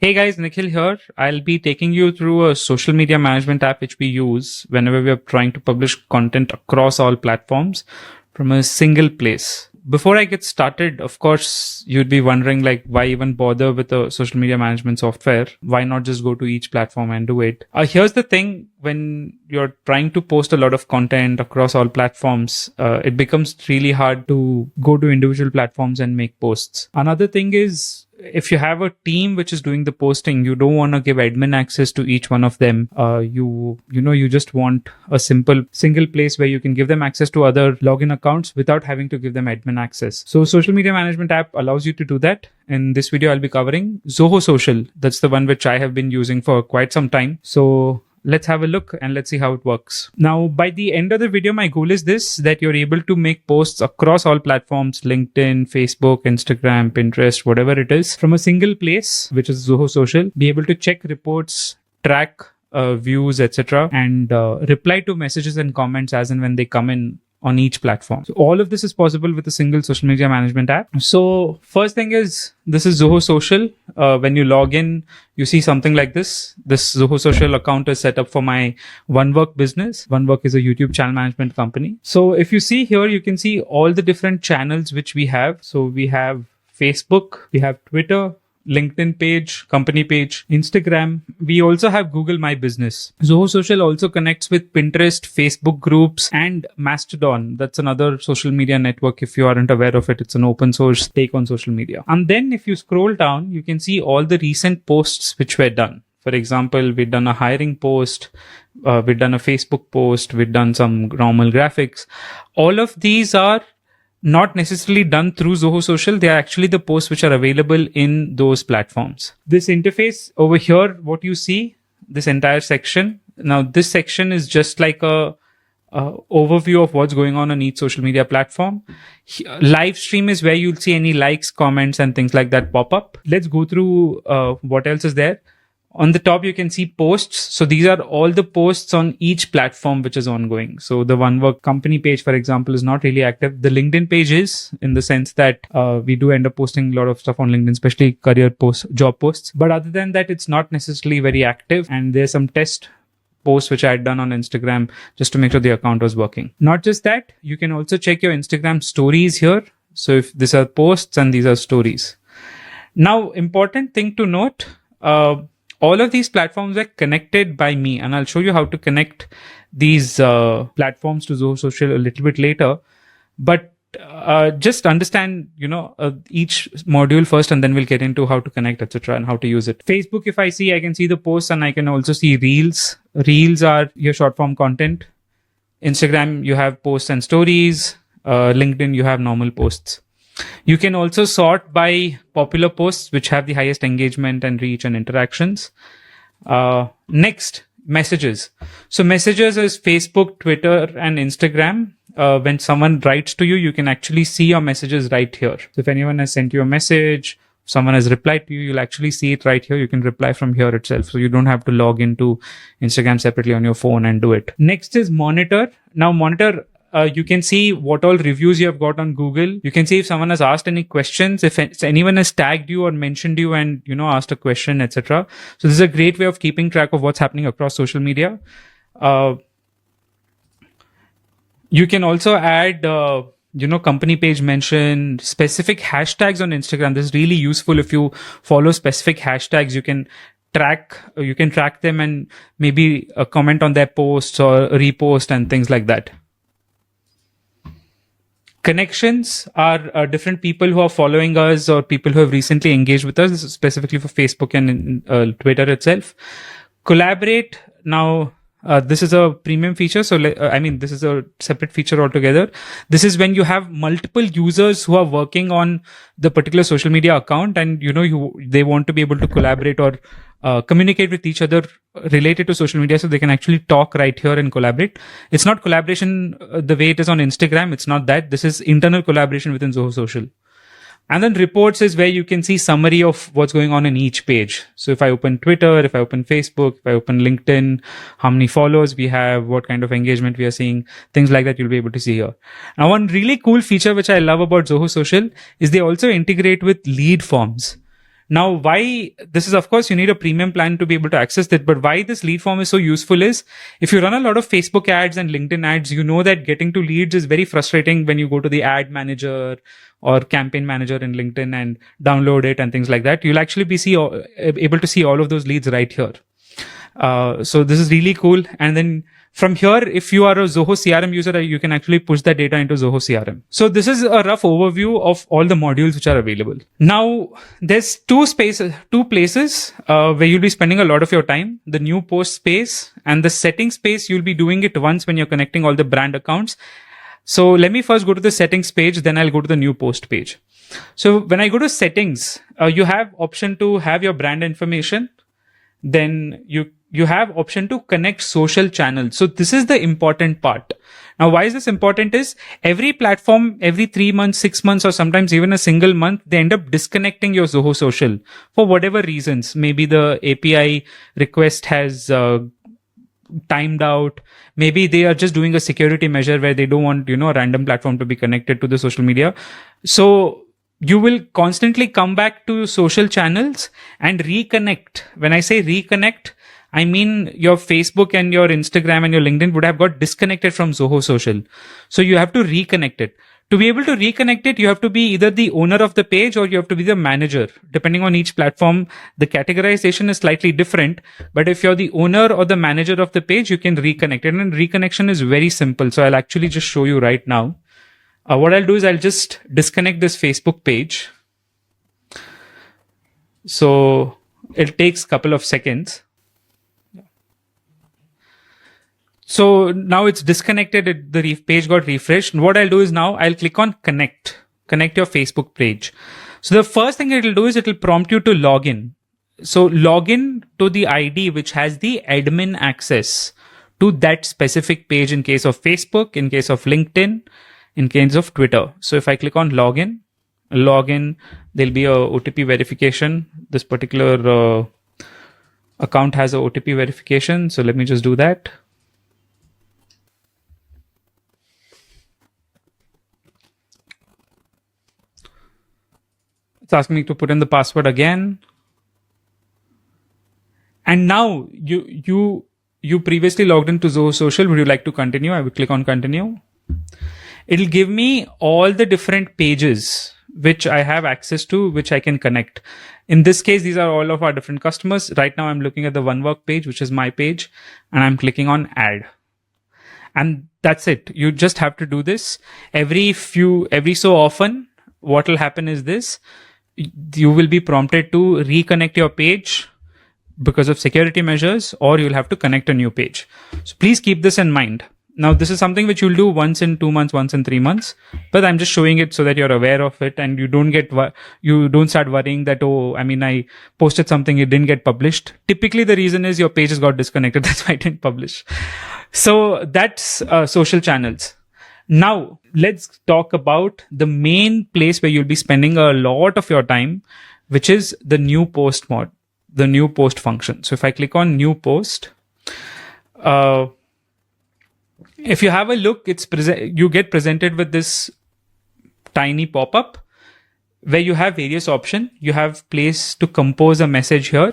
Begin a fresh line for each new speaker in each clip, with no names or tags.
Hey guys, Nikhil here. I'll be taking you through a social media management app which we use whenever we are trying to publish content across all platforms from a single place. Before I get started, of course, you'd be wondering like why even bother with a social media management software? Why not just go to each platform and do it? Here's the thing, when you're trying to post a lot of content across all platforms, it becomes really hard to go to individual platforms and make posts. Another thing is, if you have a team which is doing the posting, you don't want to give admin access to each one of them. You just want a simple single place where you can give them access to other login accounts without having to give them admin access. So social media management app allows you to do that. In this video, I'll be covering Zoho Social. That's the one which I have been using for quite some time. So let's have a look and let's see how it works. Now, by the end of the video, my goal is this, that you're able to make posts across all platforms, LinkedIn, Facebook, Instagram, Pinterest, whatever it is, from a single place, which is Zoho Social. Be able to check reports, track views, etc., and reply to messages and comments as and when they come in on each platform. So all of this is possible with a single social media management app. So first thing is, this is Zoho Social. When you log in, you see something like this. This Zoho Social account is set up for my OneWork business. OneWork is a YouTube channel management company. So if you see here, you can see all the different channels which we have. So we have Facebook, we have Twitter, LinkedIn page, company page, Instagram. We also have Google My Business. Zoho Social also connects with Pinterest, Facebook groups, and Mastodon. That's another social media network. If you aren't aware of it, it's an open source take on social media. And then if you scroll down, you can see all the recent posts which were done. For example, we've done a hiring post, we've done a Facebook post, we've done some normal graphics. All of these are not necessarily done through Zoho Social. They are actually the posts which are available in those platforms. This interface over here, what you see, this entire section. Now, this section is just like a overview of what's going on each social media platform. Live stream is where you'll see any likes, comments, and things like that pop up. Let's go through what else is there. On the top, you can see posts. So these are all the posts on each platform which is ongoing. So the OneWork company page, for example, is not really active. The LinkedIn page is, in the sense that we do end up posting a lot of stuff on LinkedIn, especially career posts, job posts. But other than that, it's not necessarily very active. And there's some test posts which I had done on Instagram just to make sure the account was working. Not just that, you can also check your Instagram stories here. So if these are posts and these are stories. Now, important thing to note, all of these platforms are connected by me, and I'll show you how to connect these platforms to Zoho Social a little bit later. But just understand, each module first, and then we'll get into how to connect, etc., and how to use it. Facebook, if I can see the posts, and I can also see reels. Reels are your short form content. Instagram, you have posts and stories. LinkedIn, you have normal posts. You can also sort by popular posts which have the highest engagement and reach and interactions. Next, messages. So messages is Facebook, Twitter, and Instagram. When someone writes to you, you can actually see your messages right here. So if anyone has sent you a message, someone has replied to you, you'll actually see it right here. You can reply from here itself. So you don't have to log into Instagram separately on your phone and do it. Next is monitor. Now monitor, you can see what all reviews you have got on Google. You can see if someone has asked any questions, if anyone has tagged you or mentioned you and, asked a question, etc. So this is a great way of keeping track of what's happening across social media. You can also add, company page mention, specific hashtags on Instagram. This is really useful. If you follow specific hashtags, you can track them and maybe comment on their posts or repost and things like that. Connections are different people who are following us or people who have recently engaged with us. This is specifically for Facebook and Twitter itself. Collaborate. Now, this is a premium feature. So, this is a separate feature altogether. This is when you have multiple users who are working on the particular social media account, and they want to be able to collaborate or communicate with each other related to social media, so they can actually talk right here and collaborate. It's not collaboration the way it is on Instagram. It's not that. This is internal collaboration within Zoho Social. And then reports is where you can see summary of what's going on in each page. So if I open Twitter, if I open Facebook, if I open LinkedIn, how many followers we have, what kind of engagement we are seeing, things like that you'll be able to see here. Now, one really cool feature which I love about Zoho Social is they also integrate with lead forms. Now, why this is, of course, you need a premium plan to be able to access it. But why this lead form is so useful is if you run a lot of Facebook ads and LinkedIn ads, you know that getting to leads is very frustrating when you go to the ad manager or campaign manager in LinkedIn and download it and things like that. You'll actually be able to see all of those leads right here. So this is really cool. And then from here, if you are a Zoho CRM user, you can actually push that data into Zoho CRM. So this is a rough overview of all the modules which are available. Now, there's two places where you'll be spending a lot of your time: the new post space and the settings space. You'll be doing it once when you're connecting all the brand accounts. So let me first go to the settings page, then I'll go to the new post page. So when I go to settings, you have option to have your brand information. Then you have option to connect social channels. So this is the important part. Now, why is this important is every platform, every 3 months, 6 months, or sometimes even a single month, they end up disconnecting your Zoho Social for whatever reasons. Maybe the API request has timed out. Maybe they are just doing a security measure where they don't want, a random platform to be connected to the social media. So you will constantly come back to social channels and reconnect. When I say reconnect, I mean your Facebook and your Instagram and your LinkedIn would have got disconnected from Zoho Social. So you have to reconnect it. To be able to reconnect it, you have to be either the owner of the page or you have to be the manager. Depending on each platform, the categorization is slightly different. But if you're the owner or the manager of the page, you can reconnect it. And reconnection is very simple. So I'll actually just show you right now. What I'll do is I'll just disconnect this Facebook page. So it takes a couple of seconds. So now it's disconnected. The page got refreshed. And what I'll do is now I'll click on connect your Facebook page. So the first thing it'll do is it'll prompt you to log in. So log in to the ID which has the admin access to that specific page in case of Facebook, in case of LinkedIn, in case of Twitter. So if I click on login, there'll be a OTP verification. This particular account has a OTP verification. So let me just do that. It's asking me to put in the password again. And now you previously logged into Zoho Social. Would you like to continue? I will click on continue. It'll give me all the different pages which I have access to, which I can connect. In this case, these are all of our different customers. Right now, I'm looking at the OneWork page, which is my page, and I'm clicking on add. And that's it. You just have to do this every so often. What will happen is this. You will be prompted to reconnect your page because of security measures, or you'll have to connect a new page. So please keep this in mind. Now, this is something which you'll do once in 2 months, once in 3 months, but I'm just showing it so that you're aware of it and you don't start worrying that, I posted something, it didn't get published. Typically, the reason is your page has got disconnected. That's why I didn't publish. So that's social channels. Now, let's talk about the main place where you'll be spending a lot of your time, which is the new post the new post function. So if I click on new post, if you have a look, you get presented with this tiny pop-up where you have various options. You have place to compose a message here.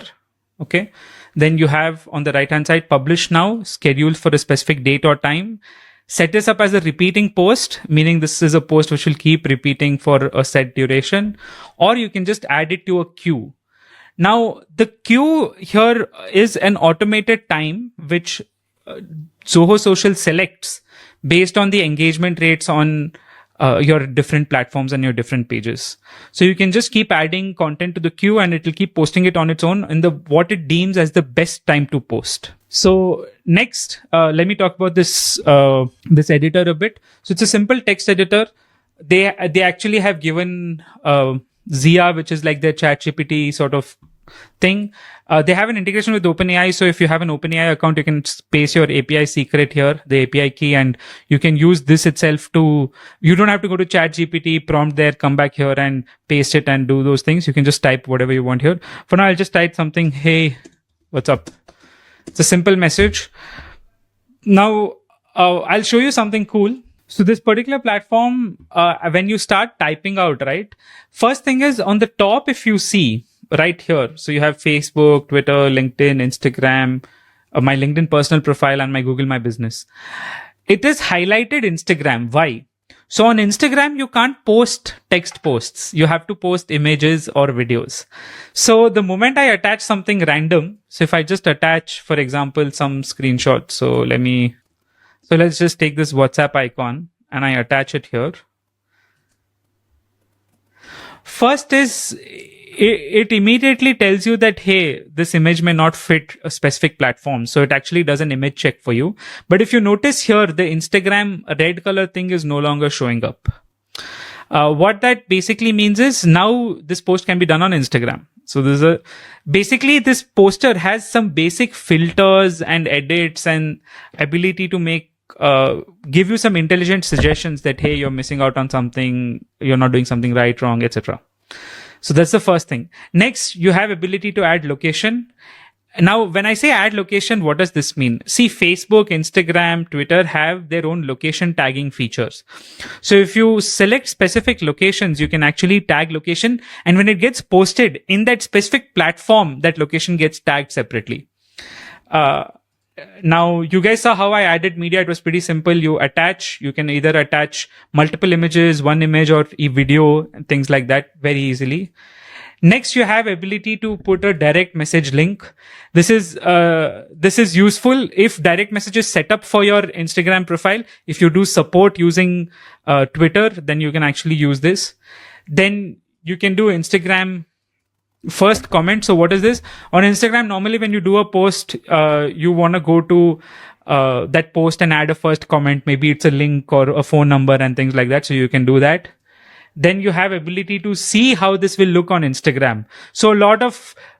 Okay. Then you have on the right-hand side, publish now, scheduled for a specific date or time. Set this up as a repeating post, meaning this is a post which will keep repeating for a set duration, or you can just add it to a queue. Now, the queue here is an automated time which Zoho Social selects based on the engagement rates on your different platforms and your different pages. So you can just keep adding content to the queue and it will keep posting it on its own in what it deems as the best time to post. So next, let me talk about this editor a bit. So it's a simple text editor. They actually have given Zia, which is like their ChatGPT sort of thing. They have an integration with OpenAI. So if you have an OpenAI account, you can paste your API secret here, the API key, and you can use this itself you don't have to go to ChatGPT, prompt there, come back here and paste it and do those things. You can just type whatever you want here. For now, I'll just type something. Hey, what's up? It's a simple message. Now, I'll show you something cool. So this particular platform, when you start typing out, right? First thing is on the top, if you see, right here. So you have Facebook, Twitter, LinkedIn, Instagram, my LinkedIn personal profile, and my Google My Business. It is highlighted Instagram. Why? So on Instagram, you can't post text posts. You have to post images or videos. So the moment I attach something random, so if I just attach, for example, some screenshot. So let's just take this WhatsApp icon and I attach it here. First is it immediately tells you that, hey, this image may not fit a specific platform. So it actually does an image check for you. But if you notice here, the Instagram red color thing is no longer showing up. What that basically means is now this post can be done on Instagram. So basically this poster has some basic filters and edits and ability to give you some intelligent suggestions that, hey, you're missing out on something, you're not doing something right, wrong, etc. So that's the first thing. Next, you have ability to add location. Now, when I say add location, what does this mean? See, Facebook, Instagram, Twitter have their own location tagging features. So if you select specific locations, you can actually tag location. And when it gets posted in that specific platform, that location gets tagged separately. Now, you guys saw how I added media. It was pretty simple. You can either attach multiple images, one image, or a video, and things like that very easily. Next, you have ability to put a direct message link. This is useful if direct message is set up for your Instagram profile. If you do support using Twitter, then you can actually use this. Then you can do Instagram first comment. So what is this? On Instagram, normally when you do a post, you want to go to that post and add a first comment. Maybe it's a link or a phone number and things like that. So you can do that. Then you have ability to see how this will look on Instagram. So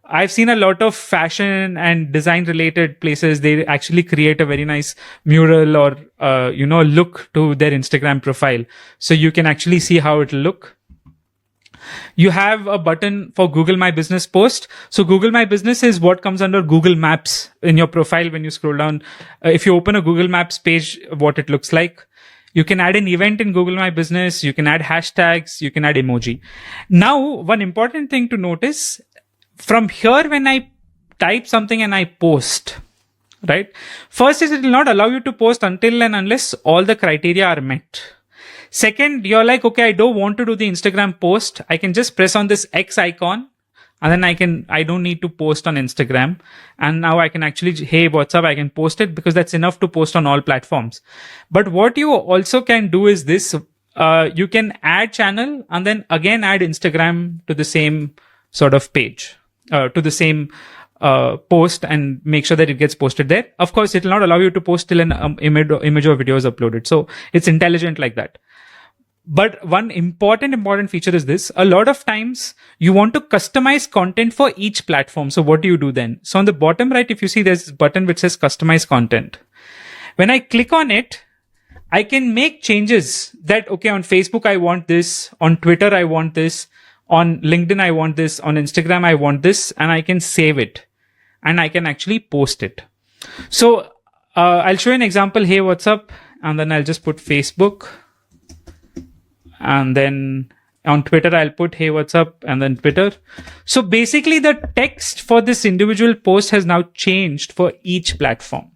I've seen a lot of fashion and design related places. They actually create a very nice mural or, look to their Instagram profile. So you can actually see how it'll look. You have a button for Google My Business post. So Google My Business is what comes under Google Maps in your profile when you scroll down. If you open a Google Maps page, what it looks like. You can add an event in Google My Business. You can add hashtags. You can add emoji. Now, one important thing to notice, from here when I type something and I post, right? First is it will not allow you to post until and unless all the criteria are met. Second, you're like, okay, I don't want to do the Instagram post. I can just press on this X icon and then I don't need to post on Instagram. And now I can actually, hey, what's up? I can post it because that's enough to post on all platforms. But what you also can do is this, you can add channel and then again add Instagram to the same sort of page, to the same post and make sure that it gets posted there. Of course, it will not allow you to post till an image or video is uploaded. So it's intelligent like that. But one important feature is this. A lot of times you want to customize content for each platform. So what do you do then? So on the bottom right, if you see there's a button which says customize content. When I click on it, I can make changes that, okay, on Facebook, I want this. On Twitter, I want this. On LinkedIn, I want this. On Instagram, I want this. And I can save it. And I can actually post it. So I'll show you an example. Hey, what's up? And then I'll just put Facebook. And then on Twitter, I'll put, hey, what's up? And then Twitter. So basically the text for this individual post has now changed for each platform.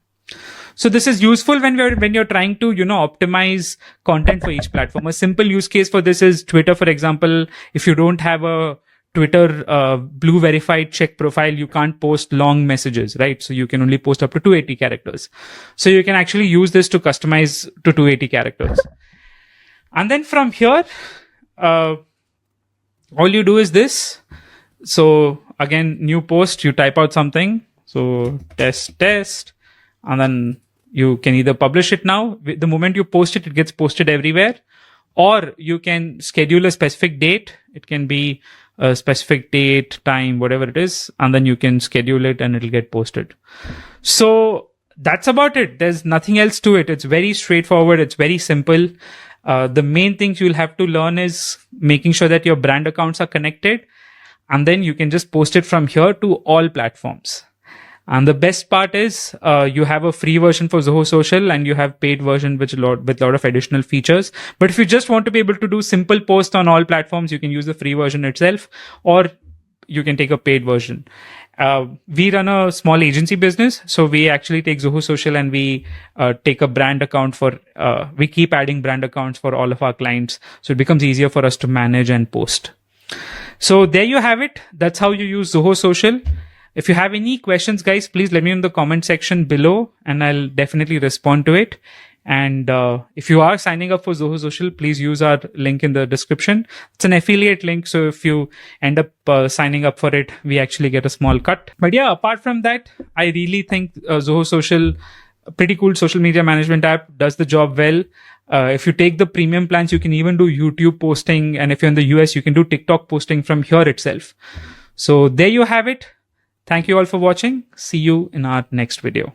So this is useful when you're trying to, optimize content for each platform. A simple use case for this is Twitter, for example. If you don't have a Twitter blue verified check profile, you can't post long messages, right? So you can only post up to 280 characters. So you can actually use this to customize to 280 characters. And then from here, all you do is this. So again, new post, you type out something. So test, and then you can either publish it now. The moment you post it, it gets posted everywhere. Or you can schedule a specific date. It can be a specific date, time, whatever it is. And then you can schedule it and it'll get posted. So that's about it. There's nothing else to it. It's very straightforward. It's very simple. The main things you'll have to learn is making sure that your brand accounts are connected, and then you can just post it from here to all platforms. And the best part is you have a free version for Zoho Social and you have paid version with a lot of additional features. But if you just want to be able to do simple posts on all platforms, you can use the free version itself. Or you can take a paid version. We run a small agency business, so we actually take Zoho Social and we take a brand account we keep adding brand accounts for all of our clients, so it becomes easier for us to manage and post. So there you have it. That's how you use Zoho Social. If you have any questions, guys, please let me know in the comment section below and I'll definitely respond to it. And if you are signing up for Zoho Social, please use our link in the description. It's an affiliate link, so if you end up signing up for it, we actually get a small cut. But yeah, apart from that, I really think Zoho Social, a pretty cool social media management app, does the job well. If you take the premium plans, you can even do YouTube posting. And if you're in the US, you can do TikTok posting from here itself. So there you have it. Thank you all for watching. See you in our next video.